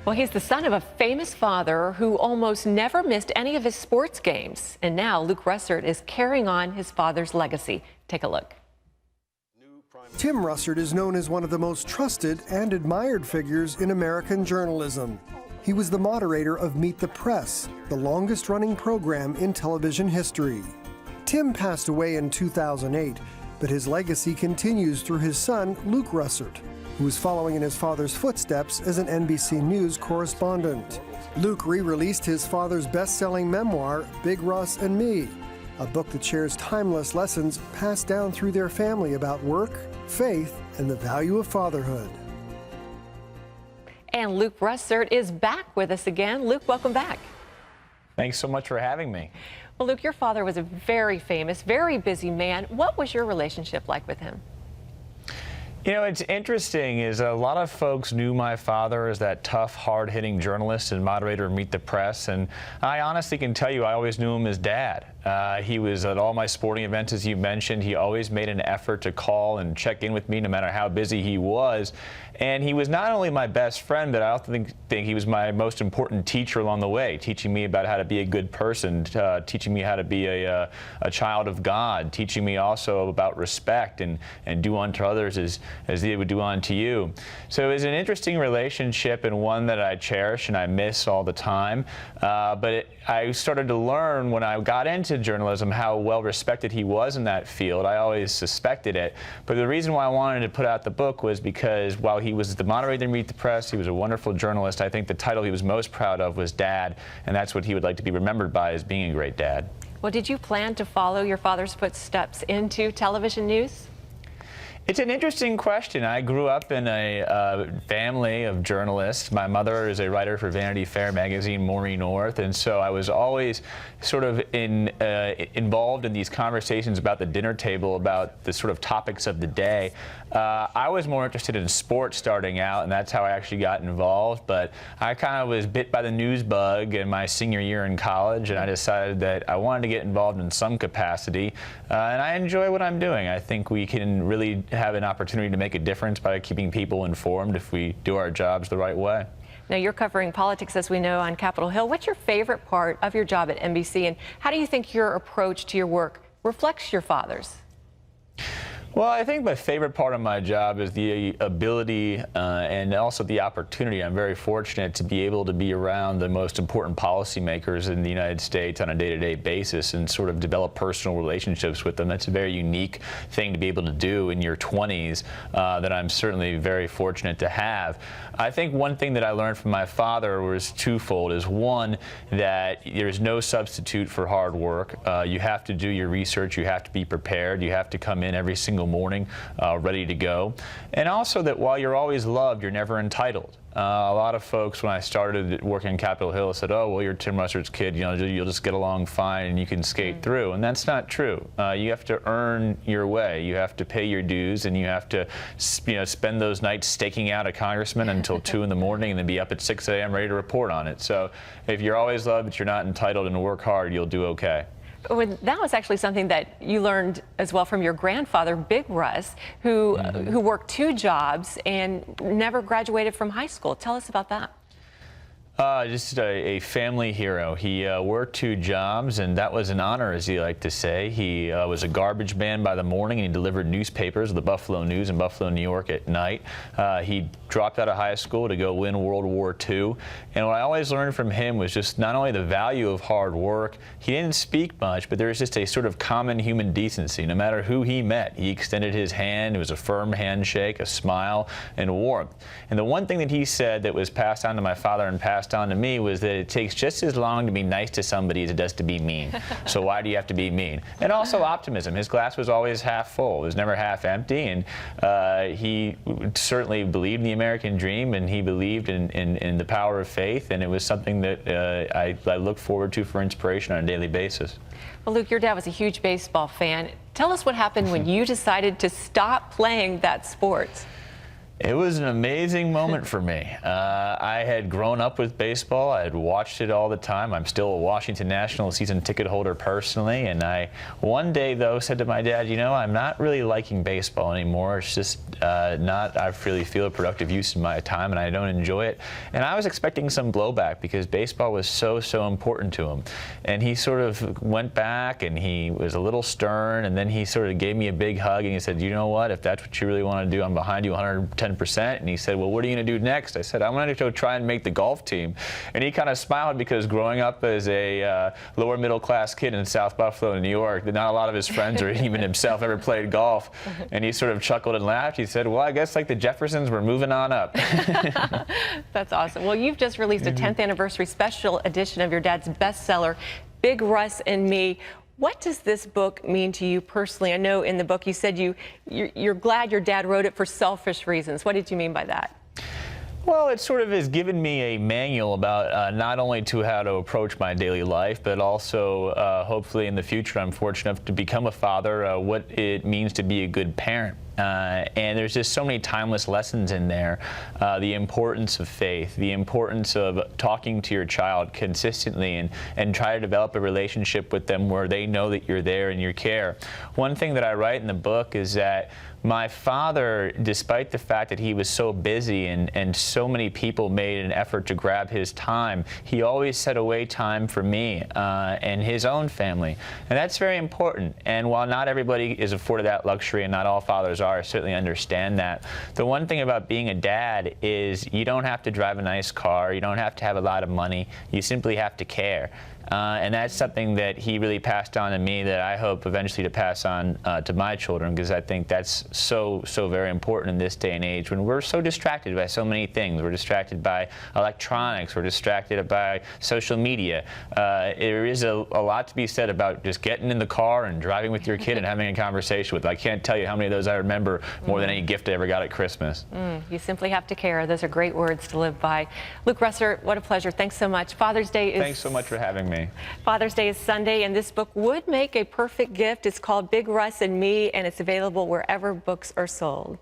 Well, he's the son of a famous father who almost never missed any of his sports games. And now Luke Russert is carrying on his father's legacy. Take a look. Tim Russert is known as one of the most trusted and admired figures in American journalism. He was the moderator of Meet the Press, the longest-running program in television history. Tim passed away in 2008, but his legacy continues through his son, Luke Russert, who is following in his father's footsteps as an NBC News correspondent. Luke re-released his father's best-selling memoir, Big Russ and Me, a book that shares timeless lessons passed down through their family about work, faith, and the value of fatherhood. And Luke Russert is back with us again. Luke, welcome back. Thanks so much for having me. Well, Luke, your father was a very famous, very busy man. What was your relationship like with him? You know, it's interesting is a lot of folks knew my father as that tough, hard-hitting journalist and moderator of Meet the Press, and I honestly can tell you I always knew him as Dad. He was at all my sporting events, as you mentioned. He always made an effort to call and check in with me no matter how busy he was. And he was not only my best friend, but I also think he was my most important teacher along the way, teaching me about how to be a good person, teaching me how to be a child of God, teaching me also about respect and do unto others as they would do unto you. So it was an interesting relationship and one that I cherish and I miss all the time. I started to learn when I got into journalism how well respected he was in that field. I always suspected it, but the reason why I wanted to put out the book was because while he was the moderator in Meet the Press, he was a wonderful journalist. I think the title he was most proud of was Dad, and that's what he would like to be remembered by, as being a great dad. Well, did you plan to follow your father's footsteps into television news? It's an interesting question. I grew up in a family of journalists. My mother is a writer for Vanity Fair magazine, Maureen North, and so I was always sort of involved in these conversations about the dinner table, about the sort of topics of the day. I was more interested in sports starting out, and that's how I actually got involved, but I kind of was bit by the news bug in my senior year in college, and I decided that I wanted to get involved in some capacity, and I enjoy what I'm doing. I think we can really have an opportunity to make a difference by keeping people informed if we do our jobs the right way. Now, you're covering politics, as we know, on Capitol Hill. What's your favorite part of your job at NBC, and how do you think your approach to your work reflects your father's? Well, I think my favorite part of my job is the ability and also the opportunity. I'm very fortunate to be able to be around the most important policymakers in the United States on a day-to-day basis and sort of develop personal relationships with them. That's a very unique thing to be able to do in your 20s that I'm certainly very fortunate to have. I think one thing that I learned from my father was twofold. Is one, that there's no substitute for hard work. You have to do your research. You have to be prepared. You have to come in every single morning ready to go. And also that while you're always loved, you're never entitled. A lot of folks, when I started working on Capitol Hill, said, "Oh, well, you're Tim Russert's kid. You know, you'll just get along fine and you can skate through." And that's not true. You have to earn your way. You have to pay your dues, and you have to, spend those nights staking out a congressman until 2 in the morning, and then be up at 6 a.m. ready to report on it. So if you're always loved, but you're not entitled, and work hard, you'll do okay. Well, that was actually something that you learned as well from your grandfather, Big Russ, who worked 2 jobs and never graduated from high school. Tell us about that. Just a family hero. He worked 2 jobs, and that was an honor, as he liked to say. He was a garbage man by the morning, and he delivered newspapers, the Buffalo News in Buffalo, New York, at night. He dropped out of high school to go win World War II. And what I always learned from him was just not only the value of hard work. He didn't speak much, but there was just a sort of common human decency. No matter who he met, he extended his hand. It was a firm handshake, a smile, and warmth. And the one thing that he said that was passed on to my father and passed on to me was that it takes just as long to be nice to somebody as it does to be mean. So why do you have to be mean? And also optimism. His glass was always half full. It was never half empty. And he certainly believed in the American dream, and he believed in the power of faith. And it was something that I look forward to for inspiration on a daily basis. Well, Luke, your dad was a huge baseball fan. Tell us what happened when you decided to stop playing that sport. It was an amazing moment for me. I had grown up with baseball. I had watched it all the time. I'm still a Washington National season ticket holder personally. And I, one day, though, said to my dad, you know, I'm not really liking baseball anymore. It's just not, I really feel a productive use of my time, and I don't enjoy it. And I was expecting some blowback because baseball was so important to him. And he sort of went back, and he was a little stern, and then he sort of gave me a big hug, and he said, you know what, if that's what you really want to do, I'm behind you 110%. And he said, well, what are you going to do next? I said, I'm going to go try and make the golf team. And he kind of smiled because growing up as a lower middle class kid in South Buffalo, New York, not a lot of his friends or even himself ever played golf. And he sort of chuckled and laughed. He said, well, I guess like the Jeffersons, we're moving on up. That's awesome. Well, you've just released a 10th anniversary special edition of your dad's bestseller, Big Russ and Me. What does this book mean to you personally? I know in the book you said you're glad your dad wrote it for selfish reasons. What did you mean by that? Well, it sort of has given me a manual about not only to how to approach my daily life, but also hopefully in the future I'm fortunate enough to become a father, what it means to be a good parent. And there's just so many timeless lessons in there. The importance of faith, the importance of talking to your child consistently and try to develop a relationship with them where they know that you're there and you care. One thing that I write in the book is that my father, despite the fact that he was so busy and so many people made an effort to grab his time, he always set away time for me and his own family. And that's very important. And while not everybody is afforded that luxury, and not all fathers are, I certainly understand that. The one thing about being a dad is you don't have to drive a nice car, you don't have to have a lot of money, you simply have to care. And that's something that he really passed on to me that I hope eventually to pass on to my children, because I think that's so very important in this day and age when we're so distracted by so many things. We're distracted by electronics, we're distracted by social media. There is a lot to be said about just getting in the car and driving with your kid and having a conversation with them. I can't tell you how many of those I remember more than any gift I ever got at Christmas. You simply have to care. Those are great words to live by. Luke Russert, what a pleasure. Thanks so much. Father's Day is... Thanks so much for having me. Father's Day is Sunday, and this book would make a perfect gift. It's called Big Russ and Me, and it's available wherever books are sold.